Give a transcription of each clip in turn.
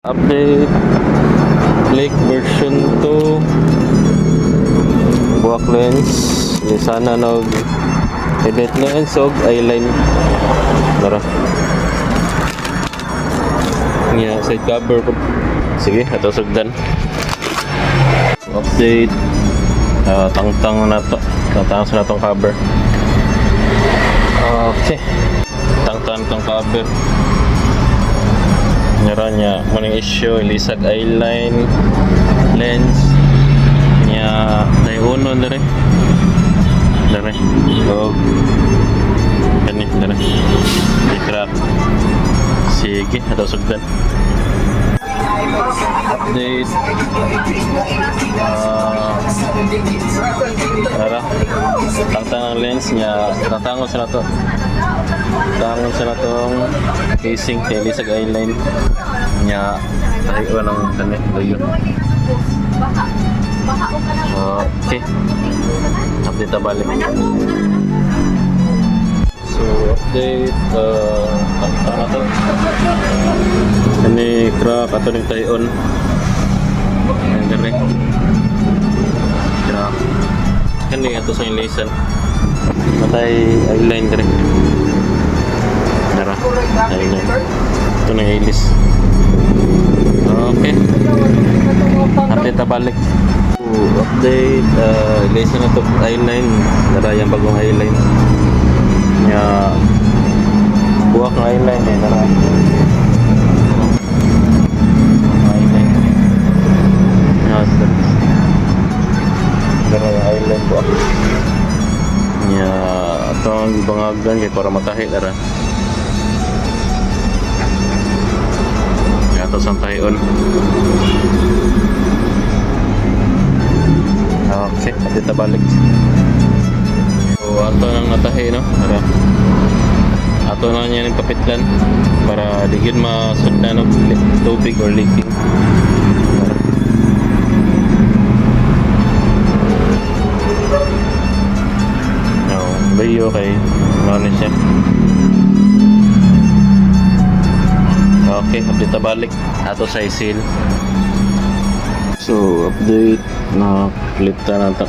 Update Lake version 2 buwak lens di sana nog edit lens og eyeline dara niya side cover po. Sige ato sugdan update tangtang na to tangtang sa natong cover. Okay, tangtang tong cover nya maning issue ilisag eyeline lens nya tay uno dere so kani dere di crack. Sige ato sugdan update tangtang ang lens nya tatangon sa nato tong casing kay lisag eyeline nya tayo ng kani layo. Okay, update balik. So update tangtang na to kani crack ato ning tayon and dire crack kani ato sa ilisan matay eyeline dire dara eyeline ito na ilis. Okay, update balik. Update ilisan na to eyeline dara yung bagong eyeline nya buwak ng eyeline dara eyeline dara yung eyeline buwak nya atong gibangagan kay para matahi dara nya ato sang tayon. Okay, update balik. So ato nang natahi no para ato na niya ng kapitlan para di gyud masuddan og tubig or leaking. No, bayo kay ano siya. Okay, update balik ato sa isil. So update na klipta na ito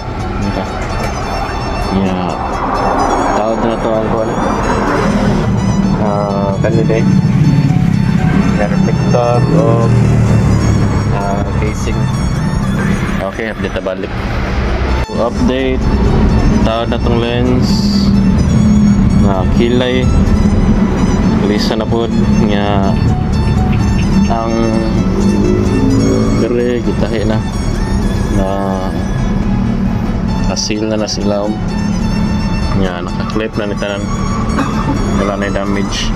nya tawad na ito ang kuhan kanina reflector o casing. Okay, update na balik. So, update tawad na itong lens na kilay lisa na po nya ang dire gitahi na kasil na sila nya naka-clip na ni tanan wala na damage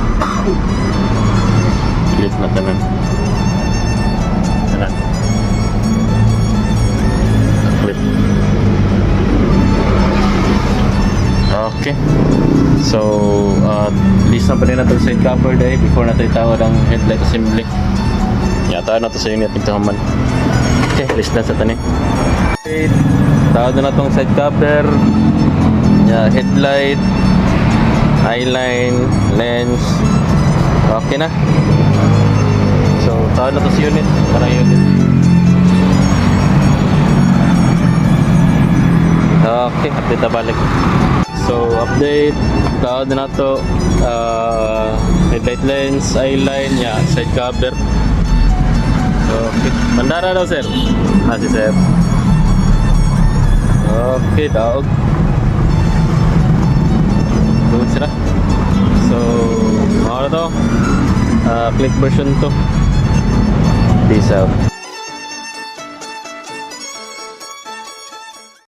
clip na tanan clip. Okay, so list na pa rin natin side cover day before natin tawad ang headlight assembly. Yata na to sa unit nagtahaman. Okay, list na sa tani. Okay, tawad na itong side cover, headlight, eyeline, lens. Okay na. So, tawad na to sa unit. Parang unit. Okay, update na balik. So, update. Tawad na to headlight, lens, eyeline, side cover. Okay, bandara daw sir. Si sir. Okay, daog. Good sila. So, mga na to. Click version 2. Peace out.